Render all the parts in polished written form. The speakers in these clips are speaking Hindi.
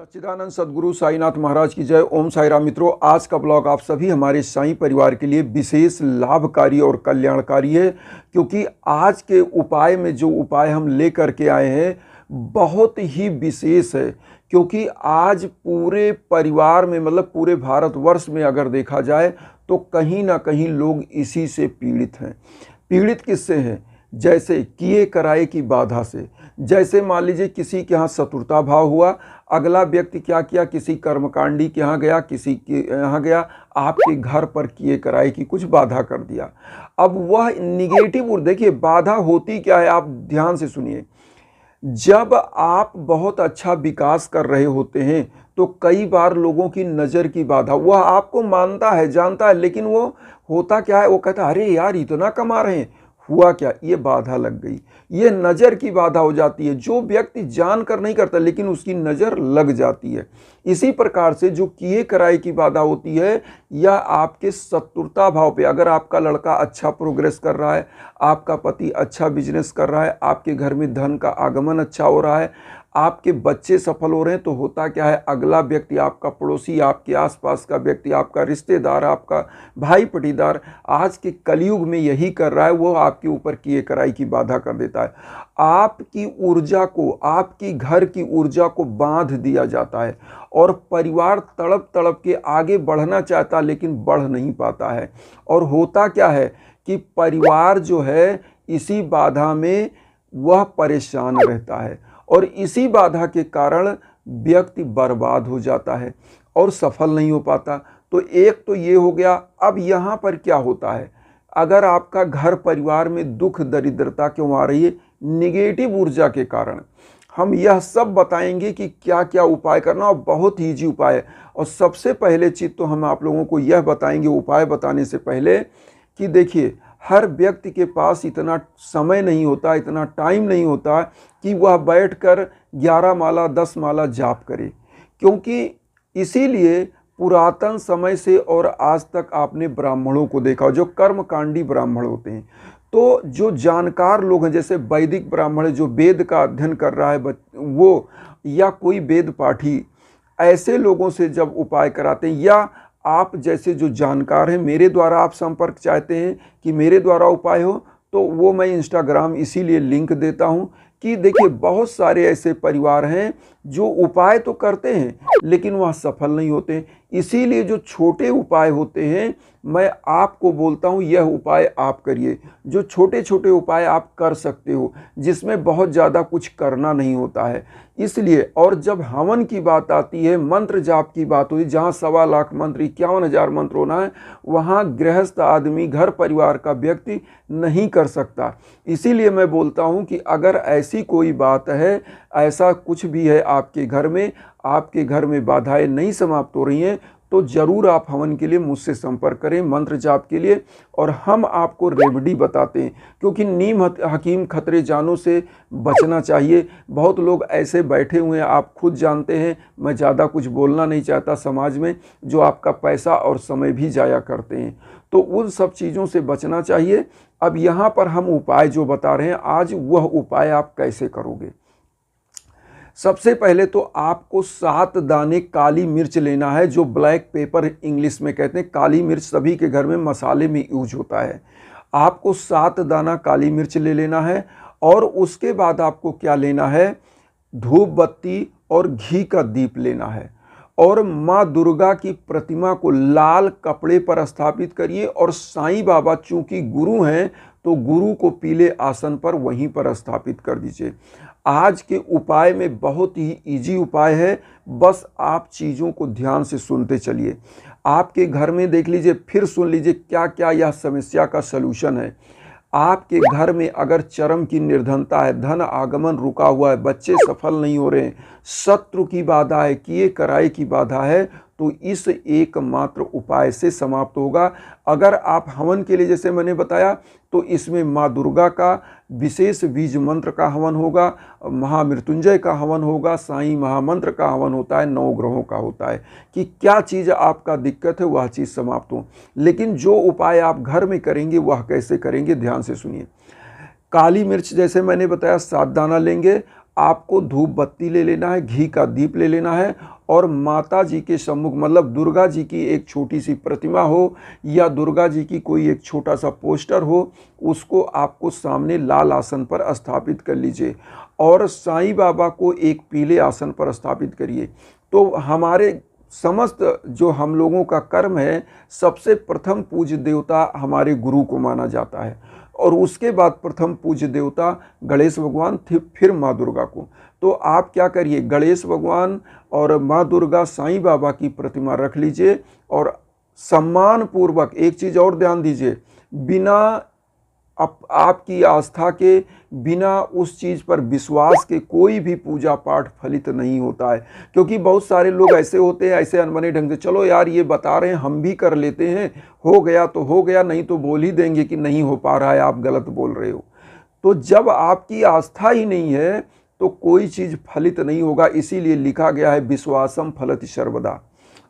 सच्चिदानंद सद्गुरु साईनाथ महाराज की जय। ओम साई राम। मित्रों, आज का ब्लॉग आप सभी हमारे साईं परिवार के लिए विशेष लाभकारी और कल्याणकारी है, क्योंकि आज के उपाय में जो उपाय हम लेकर के आए हैं बहुत ही विशेष है। क्योंकि आज पूरे परिवार में मतलब पूरे भारतवर्ष में अगर देखा जाए तो कहीं ना कहीं लोग इसी से पीड़ित हैं। पीड़ित किससे हैं? जैसे किए कराए की बाधा से। जैसे मान लीजिए किसी के यहाँ शत्रुता भाव हुआ, अगला व्यक्ति क्या किया, किसी कर्मकांडी के यहाँ गया, किसी के यहाँ गया, आपके घर पर किए कराए की कुछ बाधा कर दिया। अब वह निगेटिव, देखिए बाधा होती क्या है, आप ध्यान से सुनिए। जब आप बहुत अच्छा विकास कर रहे होते हैं तो कई बार लोगों की नज़र की बाधा, वह आपको मानता है, जानता है, लेकिन वो होता क्या है, वो कहता है अरे यार इतना कमा रहे हैं, हुआ क्या, ये बाधा लग गई। ये नज़र की बाधा हो जाती है। जो व्यक्ति जानकर नहीं करता लेकिन उसकी नज़र लग जाती है। इसी प्रकार से जो किए कराए की बाधा होती है या आपके शत्रुता भाव पे, अगर आपका लड़का अच्छा प्रोग्रेस कर रहा है, आपका पति अच्छा बिजनेस कर रहा है, आपके घर में धन का आगमन अच्छा हो रहा है, आपके बच्चे सफल हो रहे हैं, तो होता क्या है, अगला व्यक्ति, आपका पड़ोसी, आपके आसपास का व्यक्ति, आपका रिश्तेदार, आपका भाई पटीदार आज के कलयुग में यही कर रहा है, वो आपके ऊपर किए कराई की बाधा कर देता है। आपकी ऊर्जा को, आपकी घर की ऊर्जा को बांध दिया जाता है और परिवार तड़प तड़प के आगे बढ़ना चाहता लेकिन बढ़ नहीं पाता है। और होता क्या है कि परिवार जो है इसी बाधा में वह परेशान रहता है और इसी बाधा के कारण व्यक्ति बर्बाद हो जाता है और सफल नहीं हो पाता। तो एक तो ये हो गया। अब यहाँ पर क्या होता है, अगर आपका घर परिवार में दुख दरिद्रता क्यों आ रही है, निगेटिव ऊर्जा के कारण, हम यह सब बताएंगे कि क्या क्या उपाय करना, और बहुत ही ईजी उपाय है। और सबसे पहले चीज़ तो हम आप लोगों को यह बताएंगे उपाय बताने से पहले कि देखिए, हर व्यक्ति के पास इतना समय नहीं होता, इतना टाइम नहीं होता कि वह बैठकर 11 माला 10 माला जाप करे। क्योंकि इसीलिए पुरातन समय से और आज तक आपने ब्राह्मणों को देखा, जो कर्मकांडी ब्राह्मण होते हैं, तो जो जानकार लोग हैं, जैसे वैदिक ब्राह्मण जो वेद का अध्ययन कर रहा है वो, या कोई वेद पाठी, ऐसे लोगों से जब उपाय कराते हैं, या आप जैसे जो जानकार हैं, मेरे द्वारा आप संपर्क चाहते हैं कि मेरे द्वारा उपाय हो, तो वो मैं इंस्टाग्राम इसीलिए लिंक देता हूं कि देखिए बहुत सारे ऐसे परिवार हैं जो उपाय तो करते हैं लेकिन वह सफल नहीं होते। इसीलिए जो छोटे उपाय होते हैं मैं आपको बोलता हूं यह उपाय आप करिए। जो छोटे छोटे उपाय आप कर सकते हो जिसमें बहुत ज़्यादा कुछ करना नहीं होता है। इसलिए, और जब हवन की बात आती है, मंत्र जाप की बात होती है, जहाँ 1.25 लाख मंत्र, 51,000 मंत्र होना है, वहाँ गृहस्थ आदमी, घर परिवार का व्यक्ति नहीं कर सकता। इसीलिए मैं बोलता हूँ कि अगर ऐसी कोई बात है, ऐसा कुछ भी है आपके घर में बाधाएं नहीं समाप्त हो रही हैं, तो ज़रूर आप हवन के लिए मुझसे संपर्क करें, मंत्र जाप के लिए, और हम आपको रेमेडी बताते हैं। क्योंकि नीम हकीम खतरे जानों से बचना चाहिए। बहुत लोग ऐसे बैठे हुए हैं, आप खुद जानते हैं, मैं ज़्यादा कुछ बोलना नहीं चाहता, समाज में जो आपका पैसा और समय भी जाया करते हैं, तो उन सब चीज़ों से बचना चाहिए। अब यहाँ पर हम उपाय जो बता रहे हैं आज, वह उपाय आप कैसे करोगे। सबसे पहले तो आपको 7 दाने काली मिर्च लेना है, जो ब्लैक पेपर इंग्लिश में कहते हैं। काली मिर्च सभी के घर में मसाले में यूज होता है। आपको 7 दाना काली मिर्च ले लेना है। और उसके बाद आपको क्या लेना है, धूप बत्ती और घी का दीप लेना है। और माँ दुर्गा की प्रतिमा को लाल कपड़े पर स्थापित करिए, और साईं बाबा चूंकि गुरु हैं तो गुरु को पीले आसन पर वहीं पर स्थापित कर दीजिए। आज के उपाय में बहुत ही इजी उपाय है, बस आप चीज़ों को ध्यान से सुनते चलिए। आपके घर में देख लीजिए, फिर सुन लीजिए क्या क्या यह समस्या का सलूशन है। आपके घर में अगर चरम की निर्धनता है, धन आगमन रुका हुआ है, बच्चे सफल नहीं हो रहे हैं, शत्रु की बाधा है, किए कराए की बाधा है, तो इस एकमात्र उपाय से समाप्त होगा। अगर आप हवन के लिए, जैसे मैंने बताया, तो इसमें माँ दुर्गा का विशेष बीज मंत्र का हवन होगा, महामृत्युंजय का हवन होगा, साईं महामंत्र का हवन होता है, 9 ग्रहों का होता है कि क्या चीज़ आपका दिक्कत है वह चीज़ समाप्त हो। लेकिन जो उपाय आप घर में करेंगे वह कैसे करेंगे, ध्यान से सुनिए। काली मिर्च जैसे मैंने बताया 7 दाना लेंगे। आपको धूप बत्ती ले लेना है, घी का दीप ले लेना है, और माता जी के सम्मुख, मतलब दुर्गा जी की एक छोटी सी प्रतिमा हो या दुर्गा जी की कोई एक छोटा सा पोस्टर हो, उसको आपको सामने लाल आसन पर स्थापित कर लीजिए और साईं बाबा को एक पीले आसन पर स्थापित करिए। तो हमारे समस्त जो हम लोगों का कर्म है, सबसे प्रथम पूज्य देवता हमारे गुरु को माना जाता है और उसके बाद प्रथम पूज्य देवता गणेश भगवान, फिर माँ दुर्गा को। तो आप क्या करिए, गणेश भगवान और माँ दुर्गा साईं बाबा की प्रतिमा रख लीजिए और सम्मान पूर्वक एक चीज़ और ध्यान दीजिए, बिना आपकी आस्था के, बिना उस चीज़ पर विश्वास के कोई भी पूजा पाठ फलित नहीं होता है। क्योंकि बहुत सारे लोग ऐसे होते हैं, ऐसे अनबने ढंग से, चलो यार ये बता रहे हैं हम भी कर लेते हैं, हो गया तो हो गया, नहीं तो बोल ही देंगे कि नहीं हो पा रहा है, आप गलत बोल रहे हो। तो जब आपकी आस्था ही नहीं है तो कोई चीज़ फलित नहीं होगा। इसीलिए लिखा गया है विश्वासम फलति सर्वदा।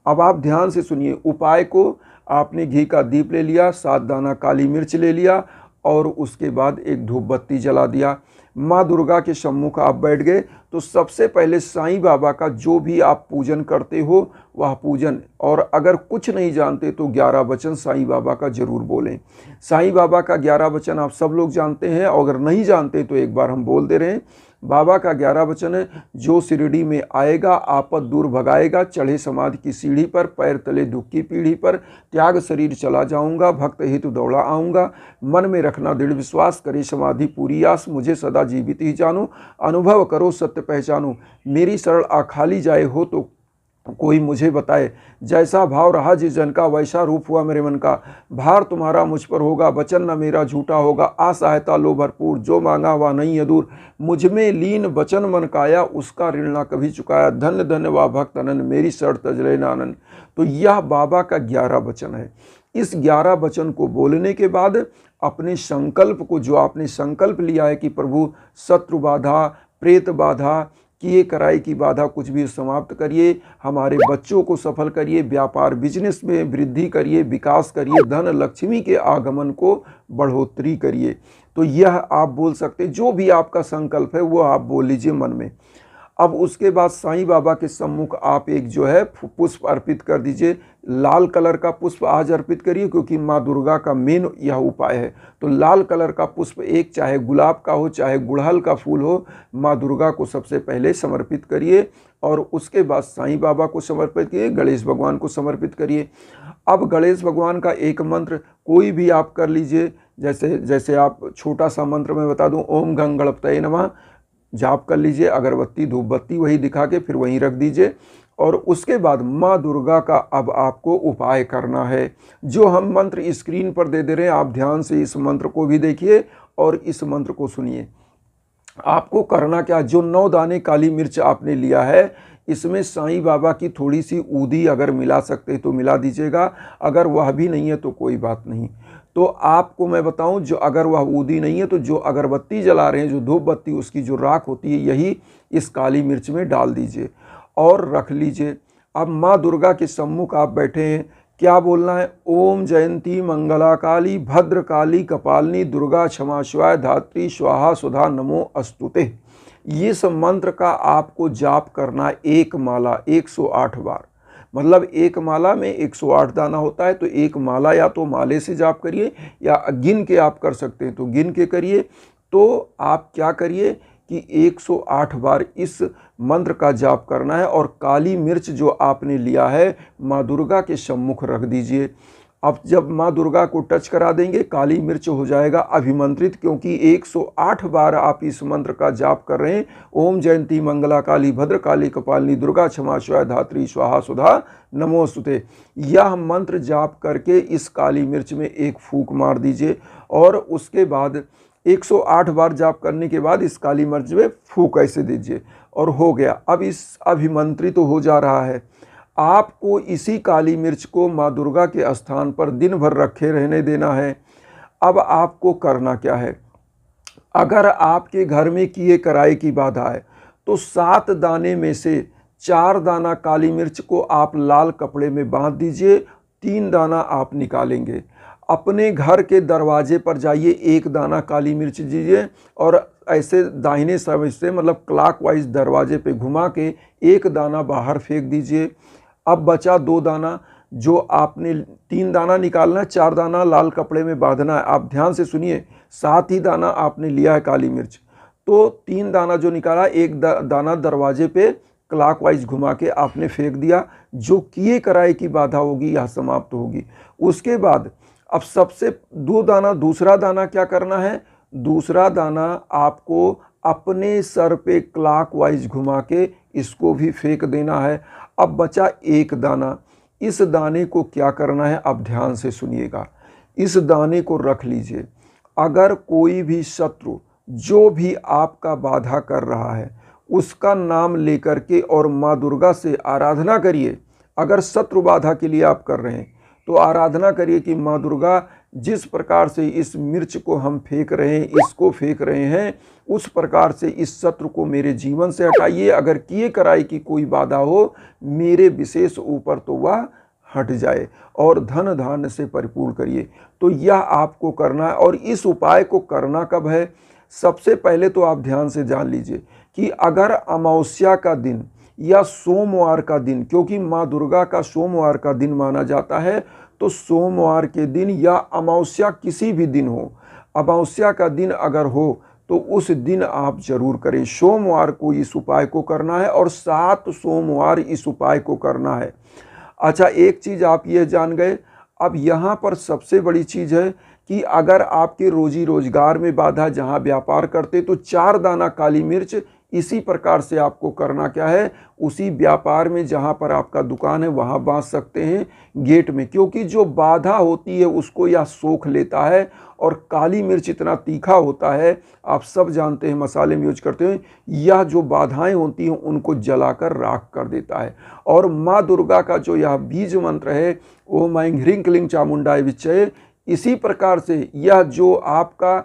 अब आप ध्यान से सुनिए, उपाय को आपने घी का दीप ले लिया, 7 दाना काली मिर्च ले लिया और उसके बाद एक धूप बत्ती जला दिया। माँ दुर्गा के सम्मुख आप बैठ गए तो सबसे पहले साईं बाबा का जो भी आप पूजन करते हो वह पूजन, और अगर कुछ नहीं जानते तो 11 वचन साईं बाबा का जरूर बोलें। साईं बाबा का 11 वचन आप सब लोग जानते हैं, और अगर नहीं जानते तो एक बार हम बोल दे रहे हैं। बाबा का 11 वचन है, जो शिरडी में आएगा आपद दूर भगाएगा, चढ़े समाधि की सीढ़ी पर, पैर तले दुख की पीढ़ी पर, त्याग शरीर चला जाऊंगा, भक्त हेतु दौड़ा आऊँगा, मन में रखना दृढ़ विश्वास, करे समाधि पूरी आस, मुझे सदा जीवित ही जानू, अनुभव करो सत्य पहचानू, मेरी शरण आखाली जाए हो तो कोई मुझे बताए, जैसा भाव रहा जिस जन का वैसा रूप हुआ मेरे मन का, भार तुम्हारा मुझ पर होगा, वचन न मेरा झूठा होगा, असहायता लो भरपूर, जो मांगा वह नहीं है दूर, मुझ में लीन वचन मन काया, उसका ऋण ना कभी चुकाया, धन्य धन्य वा भक्त अनन, मेरी शरण तजले नानन। तो यह बाबा का 11 वचन है। इस 11 वचन को बोलने के बाद अपने संकल्प को, जो आपने संकल्प लिया है कि प्रभु शत्रु बाधा, प्रेत बाधा, किए कराई की बाधा कुछ भी समाप्त करिए, हमारे बच्चों को सफल करिए, व्यापार बिजनेस में वृद्धि करिए, विकास करिए, धन लक्ष्मी के आगमन को बढ़ोतरी करिए। तो यह आप बोल सकते, जो भी आपका संकल्प है वो आप बोल लीजिए मन में। अब उसके बाद साईं बाबा के सम्मुख आप एक जो है पुष्प अर्पित कर दीजिए। लाल कलर का पुष्प आज अर्पित करिए, क्योंकि माँ दुर्गा का मेन यह उपाय है। तो लाल कलर का पुष्प एक, चाहे गुलाब का हो चाहे गुड़हल का फूल हो, माँ दुर्गा को सबसे पहले समर्पित करिए और उसके बाद साईं बाबा को समर्पित करिए, गणेश भगवान को समर्पित करिए। अब गणेश भगवान का एक मंत्र कोई भी आप कर लीजिए, जैसे आप छोटा सा मंत्र मैं बता दूं, ओम गं गणपतये नमः जाप कर लीजिए, अगरबत्ती धूप बत्ती वही दिखा के फिर वहीं रख दीजिए। और उसके बाद माँ दुर्गा का अब आपको उपाय करना है, जो हम मंत्र स्क्रीन पर दे रहे हैं, आप ध्यान से इस मंत्र को भी देखिए और इस मंत्र को सुनिए। आपको करना क्या, जो 9 दाने काली मिर्च आपने लिया है, इसमें साईं बाबा की थोड़ी सी ऊदी अगर मिला सकते तो मिला दीजिएगा, अगर वह भी नहीं है तो कोई बात नहीं। तो आपको मैं बताऊं, जो अगर वह ऊदी नहीं है तो जो अगरबत्ती जला रहे हैं, जो धूप बत्ती, उसकी जो राख होती है, यही इस काली मिर्च में डाल दीजिए और रख लीजिए। अब माँ दुर्गा के सम्मुख आप बैठे हैं, क्या बोलना है, ओम जयंती मंगला काली भद्र काली कपालिनी दुर्गा क्षमा शिवाय धात्री स्वाहा सुधा नमो अस्तुते। ये सब मंत्र का आपको जाप करना एक माला 108 बार। मतलब एक माला में 108 दाना होता है, तो एक माला या तो माले से जाप करिए या गिन के आप कर सकते हैं तो गिन के करिए। तो आप क्या करिए कि 108 बार इस मंत्र का जाप करना है और काली मिर्च जो आपने लिया है माँ दुर्गा के सम्मुख रख दीजिए। अब जब माँ दुर्गा को टच करा देंगे, काली मिर्च हो जाएगा अभिमंत्रित, क्योंकि 108 बार आप इस मंत्र का जाप कर रहे हैं। ओम जयंती मंगला काली भद्र काली कपालिनी दुर्गा क्षमा शिवाय धात्री स्वाहा सुधा नमोस्तुते। यह मंत्र जाप करके इस काली मिर्च में एक फूंक मार दीजिए और उसके बाद 108 बार जाप करने के बाद इस काली मिर्च में फूंक ऐसे दीजिए और हो गया। अब इस अभिमंत्रित तो हो जा रहा है। आपको इसी काली मिर्च को माँ दुर्गा के स्थान पर दिन भर रखे रहने देना है। अब आपको करना क्या है, अगर आपके घर में किए कराए की बाधा है तो 7 दाने में से 4 दाना काली मिर्च को आप लाल कपड़े में बांध दीजिए, 3 दाना आप निकालेंगे अपने घर के दरवाजे पर जाइए, एक दाना काली मिर्च दीजिए और ऐसे दाहिने साइड से मतलब क्लॉकवाइज दरवाजे पे घुमा के एक दाना बाहर फेंक दीजिए। अब बचा 2 दाना, जो आपने 3 दाना निकालना है, 4 दाना लाल कपड़े में बांधना है। आप ध्यान से सुनिए, 7 ही दाना आपने लिया है काली मिर्च, तो 3 दाना जो निकाला, एक दाना दरवाजे पे क्लॉकवाइज घुमा के आपने फेंक दिया। जो किए कराए की बाधा होगी यह समाप्त होगी। उसके बाद अब सबसे 2 दाना, दूसरा दाना क्या करना है, दूसरा दाना आपको अपने सर पे क्लॉकवाइज घुमा के इसको भी फेंक देना है। अब बचा 1 दाना, इस दाने को क्या करना है, अब ध्यान से सुनिएगा। इस दाने को रख लीजिए। अगर कोई भी शत्रु जो भी आपका बाधा कर रहा है उसका नाम लेकर के और माँ दुर्गा से आराधना करिए। अगर शत्रु बाधा के लिए आप कर रहे हैं तो आराधना करिए कि माँ दुर्गा, जिस प्रकार से इस मिर्च को हम फेंक रहे हैं, इसको फेंक रहे हैं, उस प्रकार से इस शत्रु को मेरे जीवन से हटाइए। अगर किए कराई की कोई बाधा हो मेरे विशेष ऊपर तो वह हट जाए और धन धान्य से परिपूर्ण करिए। तो यह आपको करना है। और इस उपाय को करना कब है, सबसे पहले तो आप ध्यान से जान लीजिए कि अगर अमावस्या का दिन या सोमवार का दिन, क्योंकि माँ दुर्गा का सोमवार का दिन माना जाता है, तो सोमवार के दिन या अमावस्या किसी भी दिन हो, अमावस्या का दिन अगर हो तो उस दिन आप जरूर करें। सोमवार को इस उपाय को करना है और 7 सोमवार इस उपाय को करना है। अच्छा, एक चीज़ आप ये जान गए। अब यहाँ पर सबसे बड़ी चीज़ है कि अगर आपके रोजी रोजगार में बाधा, जहाँ व्यापार करते, तो 4 दाना काली मिर्च इसी प्रकार से आपको करना क्या है, उसी व्यापार में जहाँ पर आपका दुकान है वहाँ बांध सकते हैं गेट में, क्योंकि जो बाधा होती है उसको यह सोख लेता है। और काली मिर्च इतना तीखा होता है, आप सब जानते हैं, मसाले में यूज करते हैं, यह जो बाधाएं होती हैं उनको जलाकर राख कर देता है। और माँ दुर्गा का जो यह बीज मंत्र है, ओम ऐं ह्रीं क्लीं चामुंडाय विच्चये, इसी प्रकार से यह जो आपका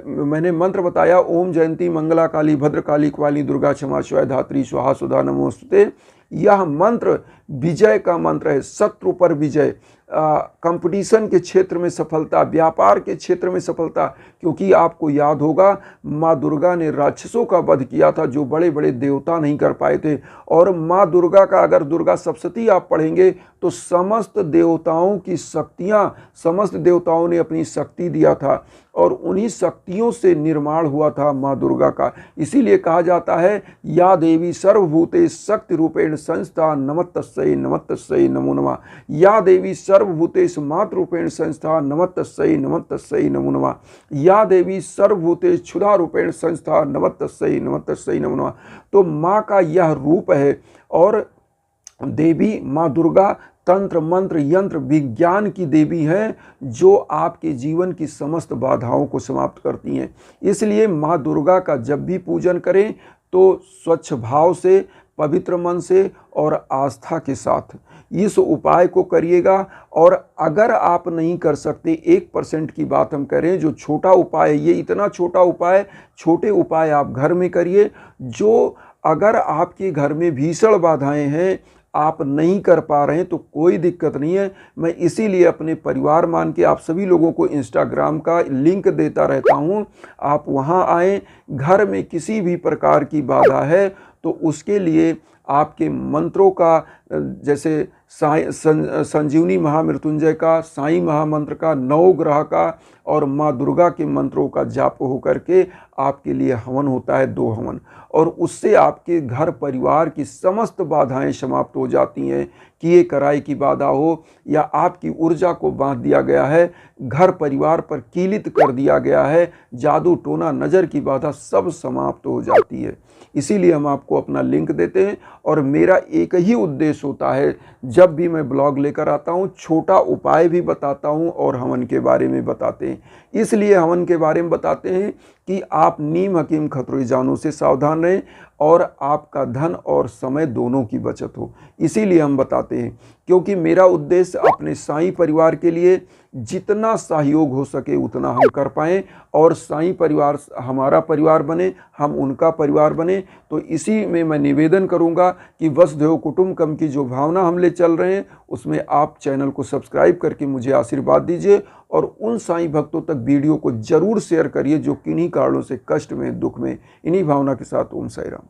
मैंने मंत्र बताया, ओम जयंती मंगला काली भद्रकाली क्वाली दुर्गा क्षमा शिवाय धात्री स्वाहा सुधा नमोस्तुते, यह मंत्र विजय का मंत्र है। शत्रु पर विजय, कंपटीशन के क्षेत्र में सफलता, व्यापार के क्षेत्र में सफलता। क्योंकि आपको याद होगा माँ दुर्गा ने राक्षसों का वध किया था जो बड़े बड़े देवता नहीं कर पाए थे। और माँ दुर्गा का अगर दुर्गा सप्तशती आप पढ़ेंगे तो समस्त देवताओं की शक्तियाँ, समस्त देवताओं ने अपनी शक्ति दिया था और उन्हीं शक्तियों से निर्माण हुआ था माँ दुर्गा का। इसीलिए कहा जाता है, या देवी सर्वभूते शक्ति रूपेण संस्था नमस्तस्यै नमस्तस्यै नमो नमः। या देवी सर्वभूतेषु मातृरूपेण संस्था नमस्तस्यै नमस्तस्यै नमो नमः। या देवी सर्वभूतेषु क्षुधा रूपेण संस्था नमस्तस्यै नमस्तस्यै नमो नमः। तो माँ का यह रूप है। और देवी माँ दुर्गा तंत्र मंत्र यंत्र विज्ञान की देवी हैं, जो आपके जीवन की समस्त बाधाओं को समाप्त करती हैं। इसलिए माँ दुर्गा का जब भी पूजन करें तो स्वच्छ भाव से, पवित्र मन से और आस्था के साथ इस उपाय को करिएगा। और अगर आप नहीं कर सकते, 1% की बात हम करें, जो छोटा उपाय है, ये इतना छोटा उपाय, छोटे उपाय आप घर में करिए। जो अगर आपके घर में भीषण बाधाएं हैं, आप नहीं कर पा रहे हैं, तो कोई दिक्कत नहीं है। मैं इसीलिए अपने परिवार मान के आप सभी लोगों को इंस्टाग्राम का लिंक देता रहता हूं। आप वहां आएँ। घर में किसी भी प्रकार की बाधा है तो उसके लिए आपके मंत्रों का, जैसे संजीवनी महामृत्युंजय का, साईं महामंत्र का, नवग्रह का और माँ दुर्गा के मंत्रों का जाप हो करके आपके लिए हवन होता है, 2 हवन, और उससे आपके घर परिवार की समस्त बाधाएं समाप्त हो जाती हैं। किए कराई की बाधा हो या आपकी ऊर्जा को बांध दिया गया है, घर परिवार पर कीलित कर दिया गया है, जादू टोना नज़र की बाधा सब समाप्त हो जाती है। इसीलिए हम आपको अपना लिंक देते हैं। और मेरा एक ही उद्देश्य होता है, जब भी मैं ब्लॉग लेकर आता हूँ, छोटा उपाय भी बताता हूँ और हवन के बारे में बताते हैं। इसलिए हवन के बारे में बताते हैं कि आप नीम हकीम खतरों जानों से सावधान रहें और आपका धन और समय दोनों की बचत हो। इसीलिए हम बताते हैं, क्योंकि मेरा उद्देश्य अपने साईं परिवार के लिए जितना सहयोग हो सके उतना हम कर पाएँ और साईं परिवार हमारा परिवार बने, हम उनका परिवार बने। तो इसी में मैं निवेदन करूंगा कि वसुधैव कुटुंबकम की जो भावना हम ले चल रहे हैं उसमें आप चैनल को सब्सक्राइब करके मुझे आशीर्वाद दीजिए और उन साईं भक्तों तक वीडियो को जरूर शेयर करिए जो किन्हीं कारणों से कष्ट में, दुख में। इन्हीं भावना के साथ ओम साईं राम।